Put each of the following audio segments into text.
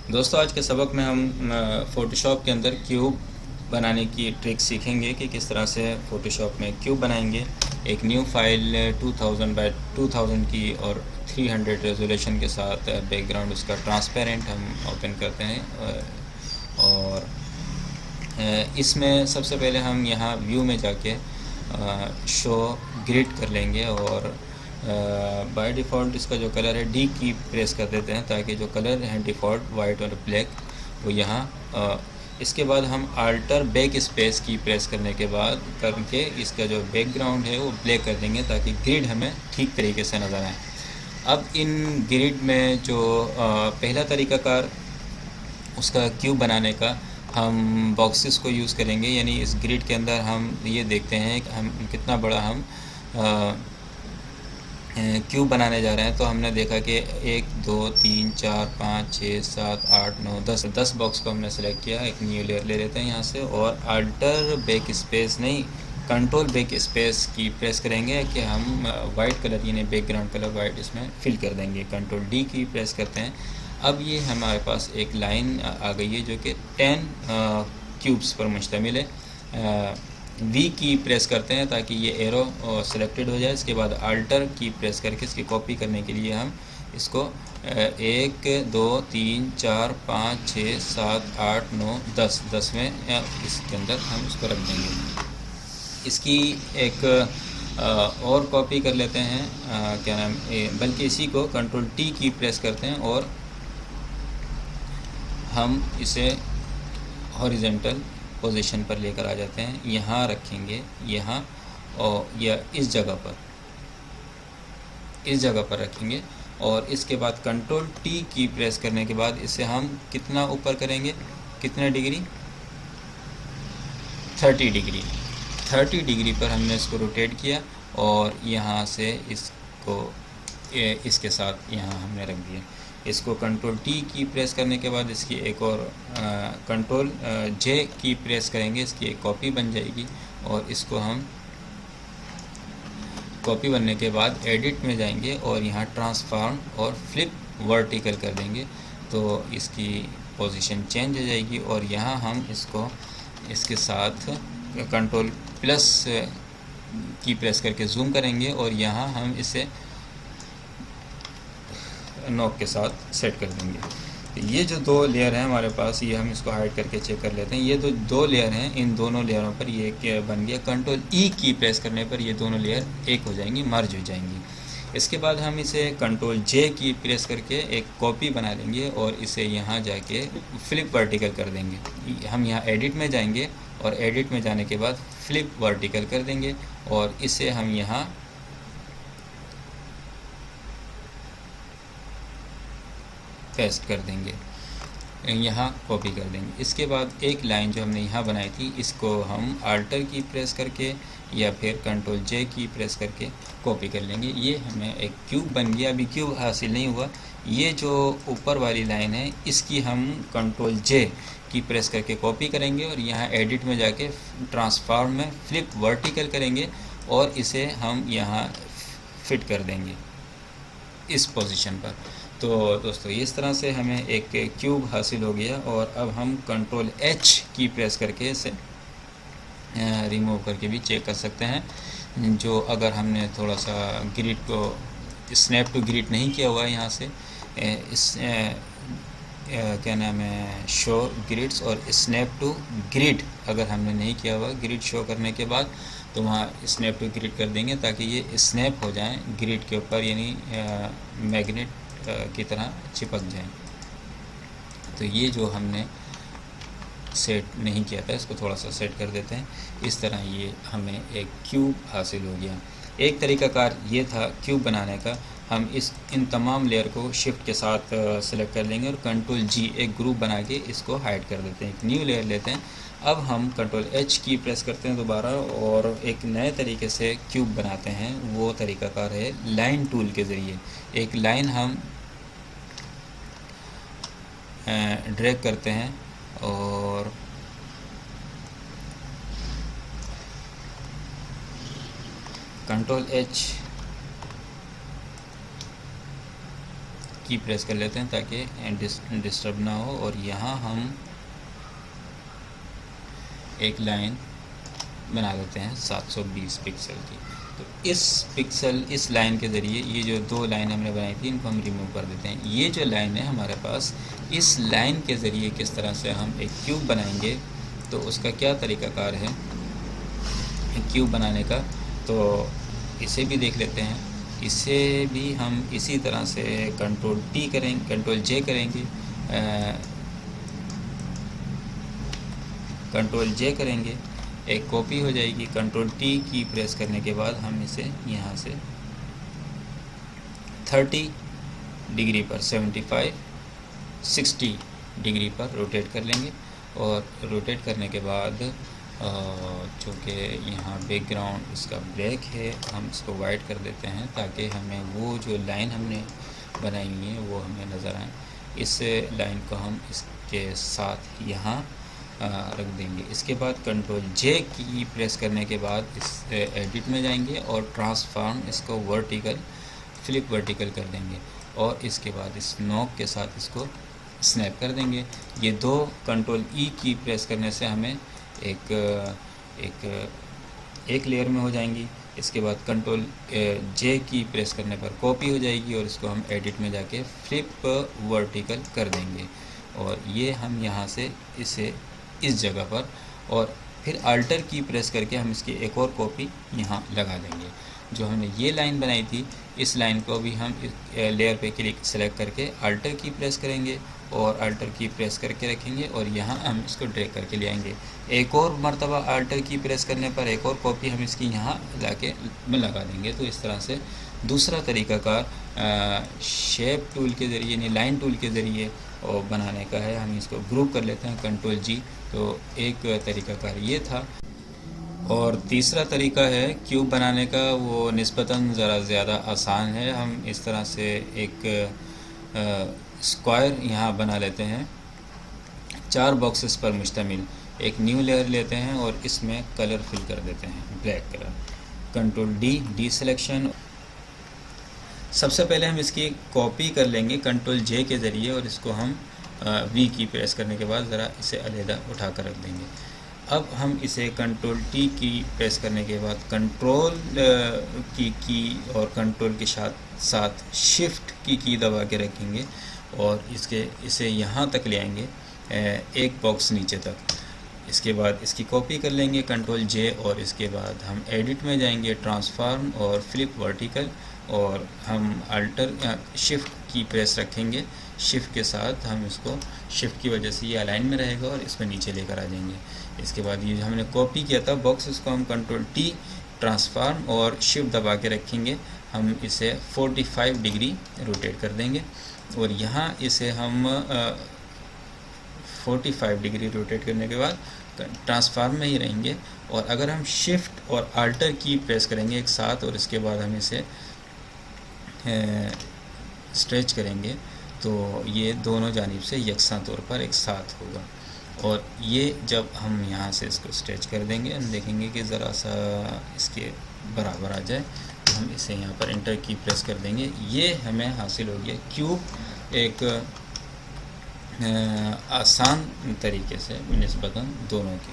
दोस्तों, आज के सबक में हम फ़ोटोशॉप के अंदर क्यूब बनाने की ट्रिक सीखेंगे कि किस तरह से फ़ोटोशॉप में क्यूब बनाएंगे। एक न्यू फाइल 2000 बाय 2000 की और 300 रेजोल्यूशन के साथ बैकग्राउंड उसका ट्रांसपेरेंट हम ओपन करते हैं। और इसमें सबसे पहले हम यहाँ व्यू में जाके शो ग्रिड कर लेंगे और बाय डिफ़ॉल्ट इसका जो कलर है डी की प्रेस कर देते हैं ताकि जो कलर है डिफ़ॉल्ट वाइट और ब्लैक वो यहाँ। इसके बाद हम अल्टर बैक स्पेस की प्रेस करने के बाद करके इसका जो बैकग्राउंड है वो ब्लैक कर देंगे ताकि ग्रिड हमें ठीक तरीके से नज़र आए। अब इन ग्रिड में जो पहला तरीक़ाकार उसका क्यूब बनाने का हम बॉक्सेस को यूज़ करेंगे, यानी इस ग्रिड के अंदर हम ये देखते हैं कि हम कितना बड़ा हम क्यूब बनाने जा रहे हैं। तो हमने देखा कि 1 2 3 4 5 6 7 8 9 10 बॉक्स को हमने सेलेक्ट किया। एक न्यू लेयर ले लेते हैं यहाँ से और अल्टर बैक स्पेस नहीं, कंट्रोल बैक स्पेस की प्रेस करेंगे कि हम वाइट कलर यानी बैकग्राउंड कलर वाइट इसमें फिल कर देंगे। कंट्रोल डी की प्रेस करते हैं। अब ये हमारे पास एक लाइन आ गई है जो कि 10 क्यूब्स पर मुश्तमिल है। वी की प्रेस करते हैं ताकि ये एरो सिलेक्टेड हो जाए। इसके बाद अल्टर की प्रेस करके इसकी कॉपी करने के लिए हम इसको 1 2 3 4 5 6 7 8 9 10 में इसके अंदर हम इसको रख देंगे। इसकी एक और कॉपी कर लेते हैं, क्या नाम, बल्कि इसी को कंट्रोल टी की प्रेस करते हैं और हम इसे हॉरिजेंटल पोजीशन पर लेकर आ जाते हैं। यहाँ रखेंगे, यहाँ और या इस जगह पर रखेंगे और इसके बाद कंट्रोल टी की प्रेस करने के बाद इसे हम कितना ऊपर करेंगे, कितने डिग्री, 30 डिग्री पर हमने इसको रोटेट किया और यहाँ से इसको इसके साथ यहाँ हमने रख दिया। इसको कंट्रोल टी की प्रेस करने के बाद इसकी एक और कंट्रोल जे की प्रेस करेंगे, इसकी एक कॉपी बन जाएगी और इसको हम कॉपी बनने के बाद एडिट में जाएंगे और यहाँ ट्रांसफॉर्म और फ्लिप वर्टिकल कर देंगे तो इसकी पोजीशन चेंज हो जाएगी। और यहाँ हम इसको इसके साथ कंट्रोल प्लस की प्रेस करके जूम करेंगे और यहाँ हम इसे नॉक के साथ सेट कर देंगे। तो ये जो 2 लेयर हैं हमारे पास, ये हम इसको हाइड करके चेक कर लेते हैं। ये जो 2 लेयर हैं, इन दोनों लेयरों पर ये क्या बन गया, कंट्रोल ई की प्रेस करने पर ये दोनों लेयर एक हो जाएंगी, मर्ज हो जाएंगी। इसके बाद हम इसे कंट्रोल जे की प्रेस करके एक कॉपी बना लेंगे और इसे यहाँ जाके फ्लिप वर्टिकल कर देंगे। हम यहाँ एडिट में जाएंगे और एडिट में जाने के बाद फ्लिप वर्टिकल कर देंगे और इसे हम यहाँ पेस्ट कर देंगे, यहाँ कॉपी कर देंगे। इसके बाद एक लाइन जो हमने यहाँ बनाई थी इसको हम अल्टर की प्रेस करके या फिर कंट्रोल जे की प्रेस करके कॉपी कर लेंगे। ये हमें एक क्यूब बन गया। अभी क्यूब हासिल नहीं हुआ। ये जो ऊपर वाली लाइन है इसकी हम कंट्रोल जे की प्रेस करके कॉपी करेंगे और यहाँ एडिट में जाके ट्रांसफॉर्म में फ्लिप वर्टिकल करेंगे और इसे हम यहाँ फिट कर देंगे इस पोजीशन पर। तो दोस्तों, इस तरह से हमें एक क्यूब हासिल हो गया और अब हम कंट्रोल एच की प्रेस करके इसे रिमूव करके भी चेक कर सकते हैं। जो अगर हमने थोड़ा सा ग्रिड को स्नैप टू ग्रिड नहीं किया हुआ है, यहाँ से इस क्या नाम है, शो ग्रिड्स और स्नैप टू ग्रिड अगर हमने नहीं किया हुआ ग्रिड शो करने के बाद, तो वहाँ स्नैप टू ग्रिड कर देंगे ताकि ये स्नैप हो जाएं ग्रिड के ऊपर, यानी मैग्नेट की तरह चिपक जाएं। तो ये जो हमने सेट नहीं किया था इसको थोड़ा सा सेट कर देते हैं। इस तरह ये हमें एक क्यूब हासिल हो गया। एक तरीक़ाकार ये था क्यूब बनाने का। हम इन तमाम लेयर को शिफ्ट के साथ सेलेक्ट कर लेंगे और कंट्रोल जी एक ग्रुप बना के इसको हाइड कर देते हैं। एक न्यू लेयर लेते हैं। अब हम कंट्रोल एच की प्रेस करते हैं दोबारा और एक नए तरीके से क्यूब बनाते हैं। वो तरीक़ाकार है लाइन टूल के ज़रिए। एक लाइन हम ड्रैग करते हैं और कंट्रोल एच की प्रेस कर लेते हैं ताकि डिस्टर्ब ना हो। और यहाँ हम एक लाइन बना लेते हैं 720 पिक्सल की। तो इस लाइन के ज़रिए ये जो 2 लाइन हमने बनाई थी इनको हम रिमूव कर देते हैं। ये जो लाइन है हमारे पास, इस लाइन के ज़रिए किस तरह से हम एक क्यूब बनाएंगे, तो उसका क्या तरीक़ाकार है एक क्यूब बनाने का, तो इसे भी देख लेते हैं। इसे भी हम इसी तरह से कंट्रोल जे करेंगे, कंट्रोल जे करेंगे, एक कॉपी हो जाएगी। कंट्रोल टी की प्रेस करने के बाद हम इसे यहाँ से 30 डिग्री पर 60 डिग्री पर रोटेट कर लेंगे। और रोटेट करने के बाद चूँकि यहाँ बैकग्राउंड इसका ब्लैक है, हम इसको वाइट कर देते हैं ताकि हमें वो जो लाइन हमने बनाई हुई है वो हमें नज़र आए। इस लाइन को हम इसके साथ यहाँ रख देंगे। इसके बाद कंट्रोल जे की प्रेस करने के बाद इस एडिट में जाएंगे और ट्रांसफॉर्म इसको फ्लिप वर्टिकल कर देंगे। और इसके बाद इस नॉक के साथ इसको स्नैप कर देंगे। ये 2 कंट्रोल ई की प्रेस करने से हमें एक लेयर में हो जाएंगी। इसके बाद कंट्रोल जे की प्रेस करने पर कॉपी हो जाएगी और इसको हम एडिट में जाके फ्लिप वर्टिकल कर देंगे। और ये हम यहाँ से इसे इस जगह पर, और फिर अल्टर की प्रेस करके हम इसकी एक और कॉपी यहाँ लगा देंगे। जो हमने ये लाइन बनाई थी, इस लाइन को भी हम लेयर पे क्लिक सेलेक्ट करके अल्टर की प्रेस करेंगे और अल्टर की प्रेस करके रखेंगे और यहाँ हम इसको ड्रैग करके ले आएंगे। एक और मर्तबा अल्टर की प्रेस करने पर एक और कॉपी हम इसकी यहाँ लगा देंगे। तो इस तरह से दूसरा तरीक़ाकार शेप टूल के ज़रिए यानी लाइन टूल के ज़रिए और बनाने का है। हम इसको ग्रुप कर लेते हैं कंट्रोल जी। तो एक तरीक़ाकार ये था। और तीसरा तरीका है क्यूब बनाने का, वो निस्बतन ज़रा ज़्यादा आसान है। हम इस तरह से एक स्क्वायर यहाँ बना लेते हैं 4 बॉक्सेस पर मुश्तमिल। एक न्यू लेयर लेते हैं और इसमें कलर फिल कर देते हैं black colour. Control D selection. सबसे पहले हम इसकी कॉपी कर लेंगे कंट्रोल जे के ज़रिए और इसको हम वी की प्रेस करने के बाद ज़रा इसे अलहदा उठा कर रख देंगे। अब हम इसे कंट्रोल टी की प्रेस करने के बाद कंट्रोल की और कंट्रोल के साथ शिफ्ट की दबा के रखेंगे और इसे यहाँ तक ले आएंगे, एक बॉक्स नीचे तक। इसके बाद इसकी कॉपी कर लेंगे कंट्रोल जे और इसके बाद हम एडिट में जाएंगे, ट्रांसफॉर्म और फ्लिप वर्टिकल, और हम अल्टर शिफ्ट की प्रेस रखेंगे। शिफ्ट के साथ हम इसको शिफ्ट की वजह से ये अलाइन में रहेगा और इसको नीचे लेकर आ जाएंगे। इसके बाद ये जो हमने कॉपी किया था बॉक्स, इसको हम कंट्रोल टी, ट्रांसफॉर्म और शिफ्ट दबा के रखेंगे। हम इसे 45 डिग्री रोटेट कर देंगे और यहाँ इसे हम 45 डिग्री रोटेट करने के बाद ट्रांसफॉर्म में ही रहेंगे। और अगर हम शिफ्ट और अल्टर की प्रेस करेंगे एक साथ और इसके बाद हम इसे स्ट्रेच करेंगे तो ये दोनों जानिब से यकसा तौर पर एक साथ होगा। और ये जब हम यहाँ से इसको स्ट्रेच कर देंगे, हम देखेंगे कि ज़रा सा इसके बराबर आ जाए, तो हम इसे यहाँ पर एंटर की प्रेस कर देंगे। ये हमें हासिल हो गया क्यूब एक आसान तरीके से निस्बतन दोनों के।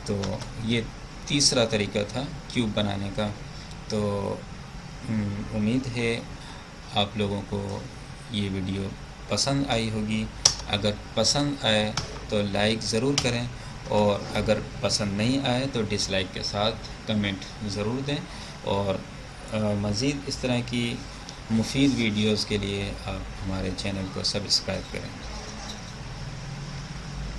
तो ये तीसरा तरीका था क्यूब बनाने का। तो उम्मीद है आप लोगों को ये वीडियो पसंद आई होगी। अगर पसंद आए तो लाइक ज़रूर करें और अगर पसंद नहीं आए तो डिसलाइक के साथ कमेंट ज़रूर दें। और मज़ीद इस तरह की मुफीद वीडियोस के लिए आप हमारे चैनल को सब्सक्राइब करें।